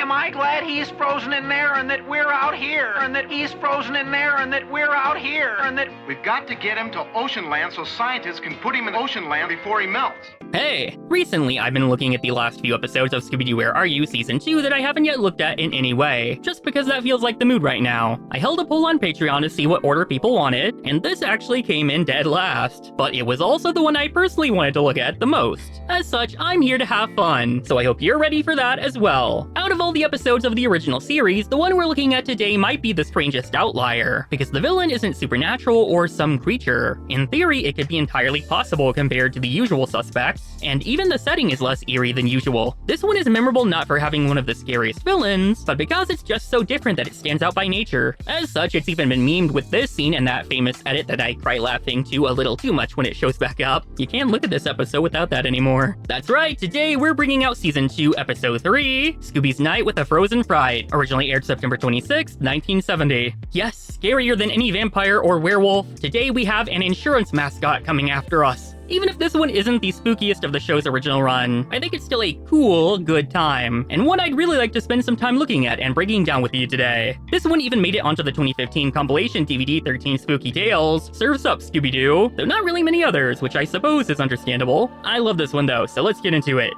Am I glad he's frozen in there and that we're out here? And that he's frozen in there and that we're out here? And that we've got to get him to ocean land so scientists can put him in ocean land before he melts. Hey, recently I've been looking at the last few episodes of Scooby-Doo Where Are You Season 2 that I haven't yet looked at in any way, just because that feels like the mood right now. I held a poll on Patreon to see what order people wanted, and this actually came in dead last. But it was also the one I personally wanted to look at the most. As such, I'm here to have fun, so I hope you're ready for that as well. Out of all the episodes of the original series, the one we're looking at today might be the strangest outlier, because the villain isn't supernatural or some creature. In theory, it could be entirely possible compared to the usual suspects, and even the setting is less eerie than usual. This one is memorable not for having one of the scariest villains, but because it's just so different that it stands out by nature. As such, it's even been memed with this scene and that famous edit that I cry laughing to a little too much when it shows back up. You can't look at this episode without that anymore. That's right, today we're bringing out Season 2, Episode 3, Scooby's Night with a Frozen Fright, originally aired September 26, 1970. Yes, scarier than any vampire or werewolf, today we have an insurance mascot coming after us. Even if this one isn't the spookiest of the show's original run, I think it's still a cool, good time, and one I'd really like to spend some time looking at and breaking down with you today. This one even made it onto the 2015 compilation DVD 13 Spooky Tales. Serves up, Scooby-Doo, though not really many others, which I suppose is understandable. I love this one though, so let's get into it.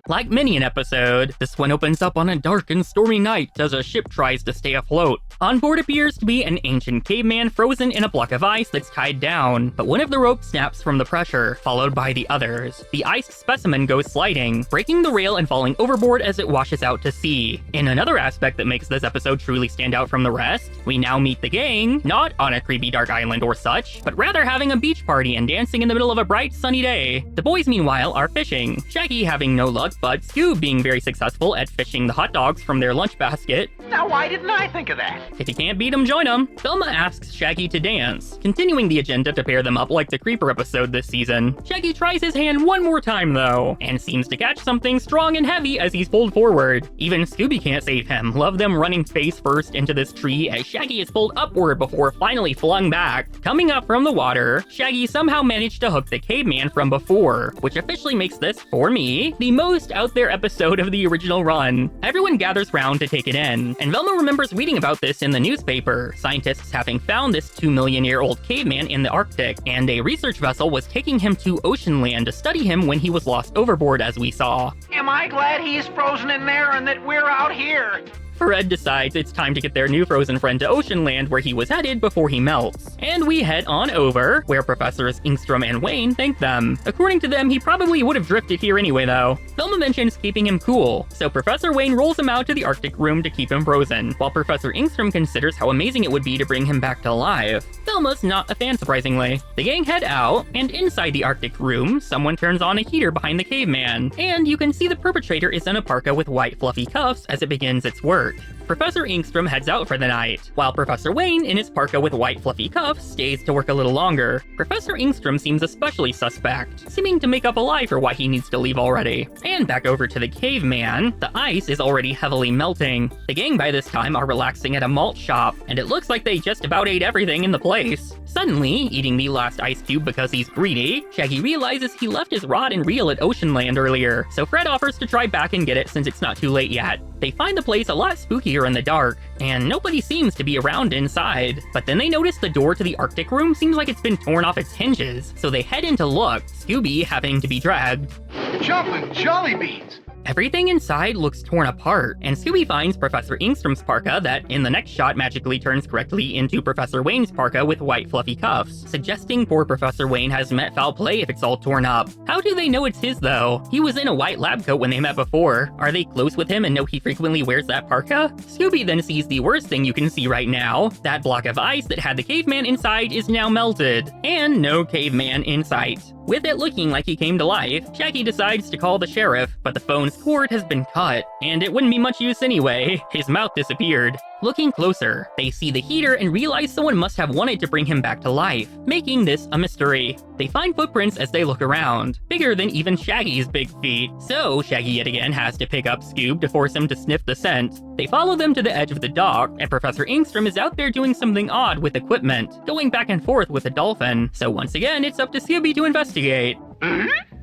Like many an episode, this one opens up on a dark and stormy night as a ship tries to stay afloat. On board appears to be an ancient caveman frozen in a block of ice that's tied down, but one of the ropes snaps from the pressure, followed by the others. The iced specimen goes sliding, breaking the rail and falling overboard as it washes out to sea. In another aspect that makes this episode truly stand out from the rest, we now meet the gang, not on a creepy dark island or such, but rather having a beach party and dancing in the middle of a bright sunny day. The boys meanwhile are fishing, Shaggy having no luck, but Scoob being very successful at fishing the hot dogs from their lunch basket. Now why didn't I think of that? If you can't beat 'em, join 'em. Velma asks Shaggy to dance, continuing the agenda to pair them up like the Creeper episode this season. Shaggy tries his hand one more time though, and seems to catch something strong and heavy as he's pulled forward. Even Scooby can't save him, love them running face first into this tree as Shaggy is pulled upward before finally flung back. Coming up from the water, Shaggy somehow managed to hook the caveman from before, which officially makes this, for me, the most out there episode of the original run. Everyone gathers round to take it in, and Velma remembers reading about this in the newspaper, scientists having found this 2-million-year-old caveman in the Arctic, and a research vessel was taking him to ocean land to study him when he was lost overboard, as we saw. Am I glad he's frozen in there and that we're out here? Fred decides it's time to get their new frozen friend to ocean land where he was headed before he melts. And we head on over, where Professors Ingstrom and Wayne thank them. According to them, he probably would have drifted here anyway though. Velma mentions keeping him cool, so Professor Wayne rolls him out to the Arctic room to keep him frozen, while Professor Ingstrom considers how amazing it would be to bring him back to life. Velma's not a fan, surprisingly. The gang head out, and inside the Arctic room, someone turns on a heater behind the caveman, and you can see the perpetrator is in a parka with white fluffy cuffs as it begins its work. Professor Ingstrom heads out for the night, while Professor Wayne, in his parka with white fluffy cuffs, stays to work a little longer. Professor Ingstrom seems especially suspect, seeming to make up a lie for why he needs to leave already. And back over to the caveman, the ice is already heavily melting. The gang by this time are relaxing at a malt shop, and it looks like they just about ate everything in the place. Suddenly, eating the last ice cube because he's greedy, Shaggy realizes he left his rod and reel at Ocean Land earlier, so Fred offers to try back and get it since it's not too late yet. They find the place a lot spookier in the dark, and nobody seems to be around inside. But then they notice the door to the Arctic room seems like it's been torn off its hinges, so they head in to look, Scooby having to be dragged. Jumping Jolly Beans! Everything inside looks torn apart, and Scooby finds Professor Ingstrom's parka that, in the next shot, magically turns correctly into Professor Wayne's parka with white fluffy cuffs, suggesting poor Professor Wayne has met foul play if it's all torn up. How do they know it's his, though? He was in a white lab coat when they met before. Are they close with him and know he frequently wears that parka? Scooby then sees the worst thing you can see right now. That block of ice that had the caveman inside is now melted, and no caveman in sight. With it looking like he came to life, Shaggy decides to call the sheriff, but the phone caveman's cord has been cut, and it wouldn't be much use anyway. His mouth disappeared. Looking closer, they see the heater and realize someone must have wanted to bring him back to life, making this a mystery. They find footprints as they look around, bigger than even Shaggy's big feet. So Shaggy yet again has to pick up Scoob to force him to sniff the scent. They follow them to the edge of the dock, and Professor Ingstrom is out there doing something odd with equipment, going back and forth with a dolphin. So once again, it's up to Scooby to investigate.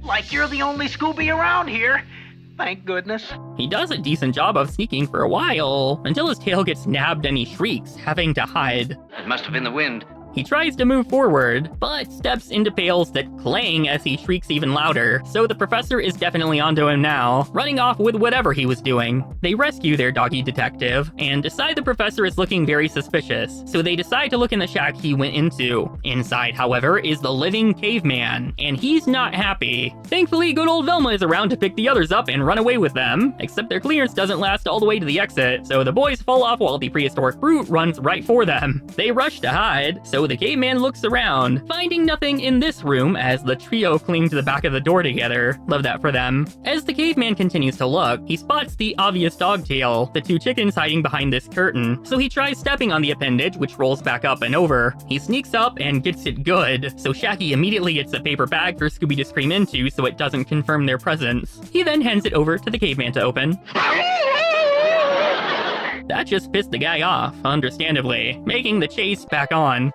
Like you're the only Scooby around here. Thank goodness. He does a decent job of sneaking for a while, until his tail gets nabbed and he shrieks, having to hide. It must have been the wind. He tries to move forward, but steps into pails that clang as he shrieks even louder, so the professor is definitely onto him now, running off with whatever he was doing. They rescue their doggy detective, and decide the professor is looking very suspicious, so they decide to look in the shack he went into. Inside, however, is the living caveman, and he's not happy. Thankfully, good old Velma is around to pick the others up and run away with them, except their clearance doesn't last all the way to the exit, so the boys fall off while the prehistoric brute runs right for them. They rush to hide, so the caveman looks around, finding nothing in this room as the trio cling to the back of the door together. Love that for them. As the caveman continues to look, he spots the obvious dog tail, the two chickens hiding behind this curtain, so he tries stepping on the appendage, which rolls back up and over. He sneaks up and gets it good, so Shaggy immediately gets a paper bag for Scooby to scream into so it doesn't confirm their presence. He then hands it over to the caveman to open. That just pissed the guy off, understandably, making the chase back on.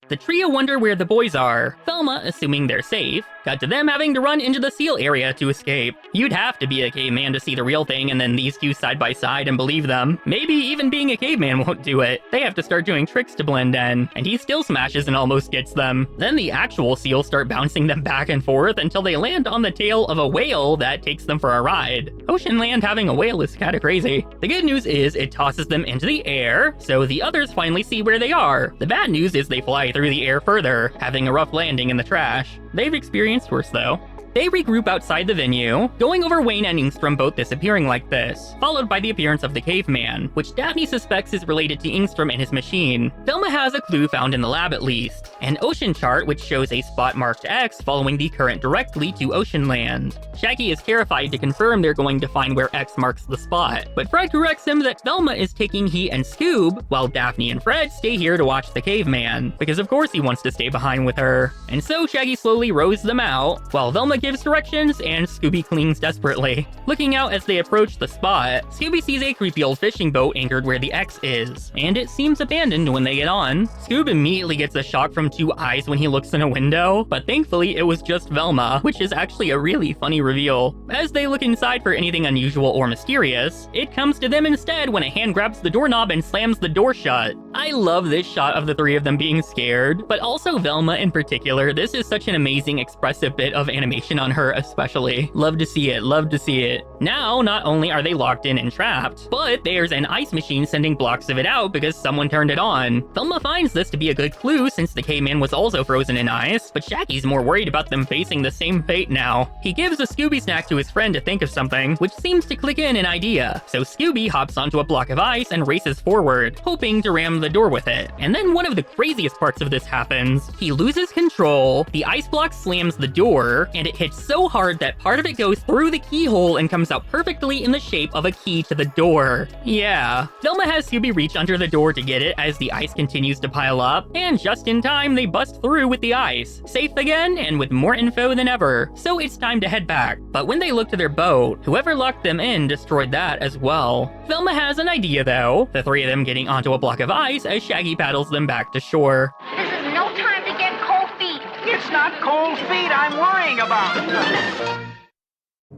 The trio wonder where the boys are, Velma assuming they're safe, cut to them having to run into the seal area to escape. You'd have to be a caveman to see the real thing and then these two side by side and believe them. Maybe even being a caveman won't do it. They have to start doing tricks to blend in, and he still smashes and almost gets them. Then the actual seals start bouncing them back and forth until they land on the tail of a whale that takes them for a ride. Ocean land having a whale is kinda crazy. The good news is it tosses them into the air, so the others finally see where they are. The bad news is they fly through the air further, having a rough landing in the trash. They've experienced worse though. They regroup outside the venue, going over Wayne and Ingstrom both disappearing like this, followed by the appearance of the caveman, which Daphne suspects is related to Ingstrom and his machine. Velma has a clue found in the lab at least, an ocean chart which shows a spot marked X following the current directly to ocean land. Shaggy is terrified to confirm they're going to find where X marks the spot, but Fred corrects him that Velma is taking he and Scoob, while Daphne and Fred stay here to watch the caveman, because of course he wants to stay behind with her. And so Shaggy slowly rows them out, while Velma gives directions and Scooby clings desperately. Looking out as they approach the spot, Scooby sees a creepy old fishing boat anchored where the X is, and it seems abandoned when they get on. Scoob immediately gets a shock from two eyes when he looks in a window, but thankfully it was just Velma, which is actually a really funny reveal. As they look inside for anything unusual or mysterious, it comes to them instead when a hand grabs the doorknob and slams the door shut. I love this shot of the three of them being scared, but also Velma in particular. This is such an amazing expressive bit of animation on her especially. Love to see it, love to see it. Now, not only are they locked in and trapped, but there's an ice machine sending blocks of it out because someone turned it on. Velma finds this to be a good clue since the caveman was also frozen in ice, but Shaggy's more worried about them facing the same fate now. He gives a Scooby snack to his friend to think of something, which seems to click in an idea. So Scooby hops onto a block of ice and races forward, hoping to ram the door with it. And then one of the craziest parts of this happens. He loses control, the ice block slams the door, and it hits so hard that part of it goes through the keyhole and comes out perfectly in the shape of a key to the door. Yeah. Velma has Scooby reach under the door to get it as the ice continues to pile up, and just in time they bust through with the ice. Safe again and with more info than ever, so it's time to head back. But when they look to their boat, whoever locked them in destroyed that as well. Velma has an idea though, the three of them getting onto a block of ice as Shaggy paddles them back to shore. This is no time to get cold feet. It's not cold feet I'm worrying about.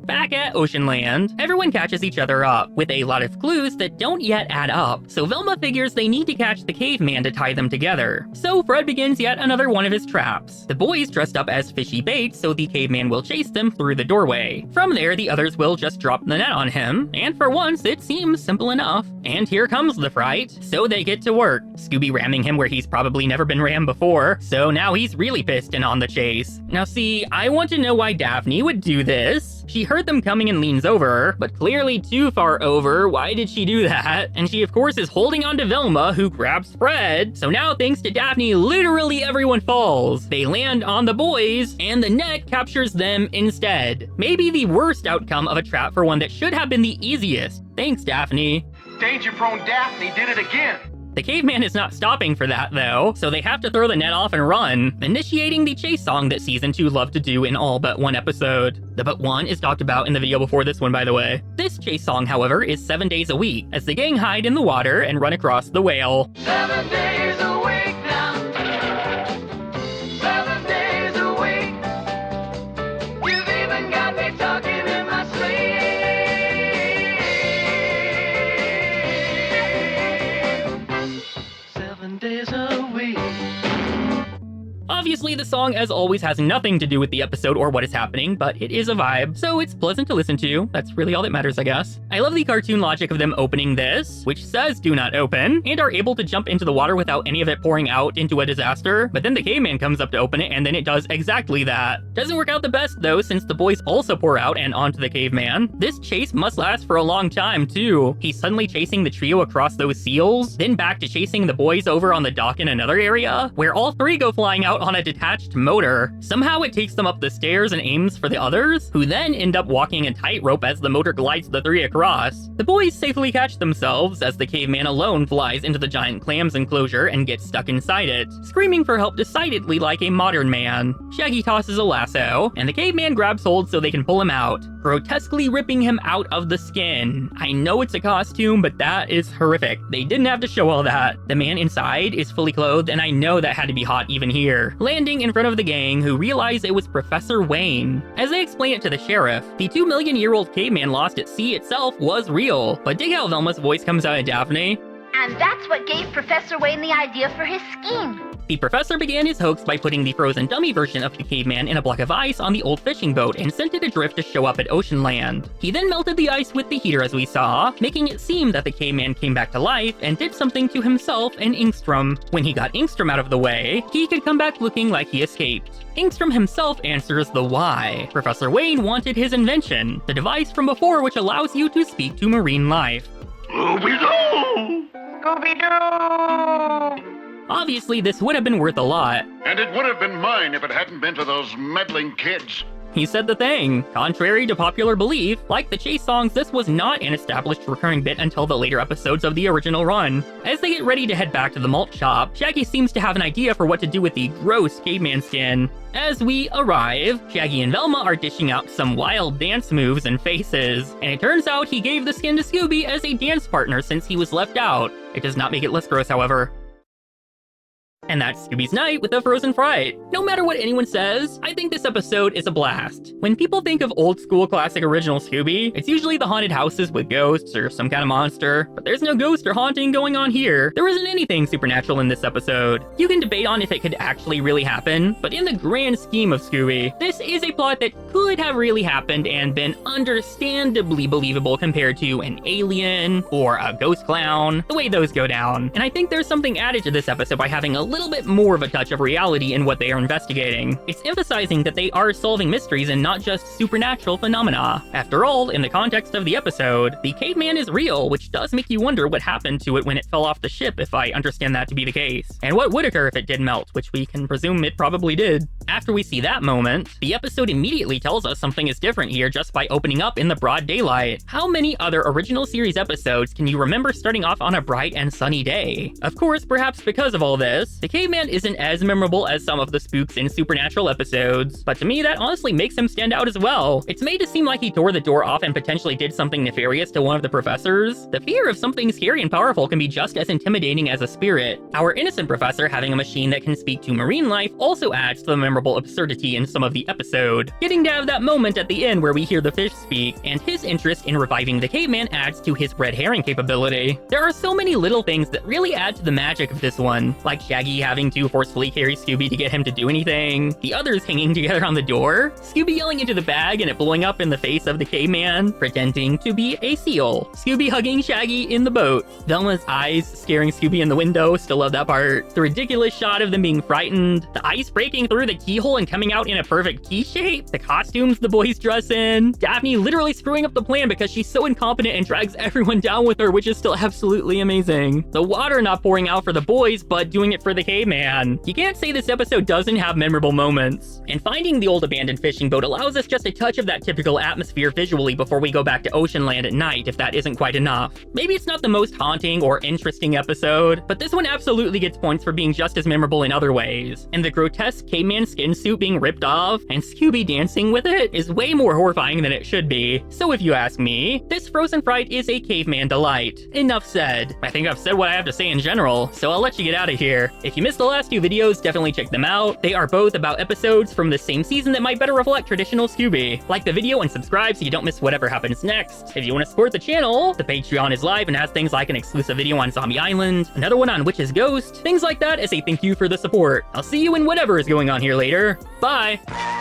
Back at Ocean Land, everyone catches each other up, with a lot of clues that don't yet add up, so Velma figures they need to catch the caveman to tie them together. So Fred begins yet another one of his traps. The boys dressed up as fishy bait so the caveman will chase them through the doorway. From there, the others will just drop the net on him, and for once, it seems simple enough. And here comes the Fright, so they get to work, Scooby ramming him where he's probably never been rammed before, so now he's really pissed and on the chase. Now see, I want to know why Daphne would do this. She heard them coming and leans over, but clearly too far over. Why did she do that? And she of course is holding on to Velma, who grabs Fred. So now thanks to Daphne, literally everyone falls. They land on the boys, and the net captures them instead. Maybe the worst outcome of a trap for one that should have been the easiest. Thanks, Daphne. Danger-prone Daphne did it again. The caveman is not stopping for that, though, so they have to throw the net off and run, initiating the chase song that Season 2 loved to do in all but one episode. The but one is talked about in the video before this one, by the way. This chase song, however, is 7 days a week, as the gang hide in the water and run across the whale. 7 days a week now. 7 days a week. You've even got me talking in my sleep. 7 days a week. Obviously, the song, as always, has nothing to do with the episode or what is happening, but it is a vibe, so it's pleasant to listen to. That's really all that matters, I guess. I love the cartoon logic of them opening this, which says do not open, and are able to jump into the water without any of it pouring out into a disaster, but then the caveman comes up to open it, and then it does exactly that. Doesn't work out the best, though, since the boys also pour out and onto the caveman. This chase must last for a long time, too. He's suddenly chasing the trio across those seals, then back to chasing the boys over on the dock in another area, where all three go flying out on a detached motor. Somehow it takes them up the stairs and aims for the others, who then end up walking a tightrope as the motor glides the three across. The boys safely catch themselves as the caveman alone flies into the giant clam's enclosure and gets stuck inside it, screaming for help decidedly like a modern man. Shaggy tosses a lasso, and the caveman grabs hold so they can pull him out, grotesquely ripping him out of the skin. I know it's a costume, but that is horrific. They didn't have to show all that. The man inside is fully clothed, and I know that had to be hot even here. Landing in front of the gang, who realize it was Professor Wayne. As they explain it to the sheriff, the 2 million-year-old caveman lost at sea itself was real, but dig how Velma's voice comes out of Daphne. And that's what gave Professor Wayne the idea for his scheme. The professor began his hoax by putting the frozen dummy version of the caveman in a block of ice on the old fishing boat and sent it adrift to show up at ocean land. He then melted the ice with the heater as we saw, making it seem that the caveman came back to life and did something to himself and Ingstrom. When he got Ingstrom out of the way, he could come back looking like he escaped. Ingstrom himself answers the why. Professor Wayne wanted his invention, the device from before which allows you to speak to marine life. Scooby-Doo! Scooby-Doo! Obviously, this would have been worth a lot. And it would have been mine if it hadn't been for those meddling kids. He said the thing. Contrary to popular belief, like the chase songs, this was not an established recurring bit until the later episodes of the original run. As they get ready to head back to the malt shop, Shaggy seems to have an idea for what to do with the gross caveman skin. As we arrive, Shaggy and Velma are dishing out some wild dance moves and faces, and it turns out he gave the skin to Scooby as a dance partner since he was left out. It does not make it less gross, however. And that's Scooby's night with a frozen Fright. No matter what anyone says, I think this episode is a blast. When people think of old school classic original Scooby, it's usually the haunted houses with ghosts or some kind of monster, but there's no ghost or haunting going on here. There isn't anything supernatural in this episode. You can debate on if it could actually really happen, but in the grand scheme of Scooby, this is a plot that could have really happened and been understandably believable compared to an alien or a ghost clown, the way those go down. And I think there's something added to this episode by having a little bit more of a touch of reality in what they are investigating. It's emphasizing that they are solving mysteries and not just supernatural phenomena. After all, in the context of the episode, the caveman is real, which does make you wonder what happened to it when it fell off the ship, if I understand that to be the case. And what would occur if it did melt, which we can presume it probably did. After we see that moment, the episode immediately tells us something is different here just by opening up in the broad daylight. How many other original series episodes can you remember starting off on a bright and sunny day? Of course, perhaps because of all this, the caveman isn't as memorable as some of the spooks in supernatural episodes, but to me that honestly makes him stand out as well. It's made to seem like he tore the door off and potentially did something nefarious to one of the professors. The fear of something scary and powerful can be just as intimidating as a spirit. Our innocent professor having a machine that can speak to marine life also adds to the memorable absurdity in some of the episode. Getting to have that moment at the end where we hear the fish speak, and his interest in reviving the caveman adds to his red herring capability. There are so many little things that really add to the magic of this one, like Shaggy having to forcefully carry Scooby to get him to do anything, the others hanging together on the door, Scooby yelling into the bag and it blowing up in the face of the caveman, pretending to be a seal, Scooby hugging Shaggy in the boat, Velma's eyes scaring Scooby in the window, still love that part, the ridiculous shot of them being frightened, the ice breaking through the keyhole and coming out in a perfect T shape, the costumes the boys dress in, Daphne literally screwing up the plan because she's so incompetent and drags everyone down with her, which is still absolutely amazing. The water not pouring out for the boys, but doing it for the caveman. You can't say this episode doesn't have memorable moments. And finding the old abandoned fishing boat allows us just a touch of that typical atmosphere visually before we go back to Ocean Land at night, if that isn't quite enough. Maybe it's not the most haunting or interesting episode, but this one absolutely gets points for being just as memorable in other ways. And the grotesque caveman skin suit being ripped off and Scooby dancing with it is way more horrifying than it should be. So if you ask me, this Frozen Fright is a caveman delight. Enough said. I think I've said what I have to say in general, so I'll let you get out of here. If you missed the last two videos, definitely check them out. They are both about episodes from the same season that might better reflect traditional Scooby. Like the video and subscribe so you don't miss whatever happens next. If you want to support the channel, the Patreon is live and has things like an exclusive video on Zombie Island, another one on Witch's Ghost, things like that as a thank you for the support. I'll see you in whatever is going on here later. Bye!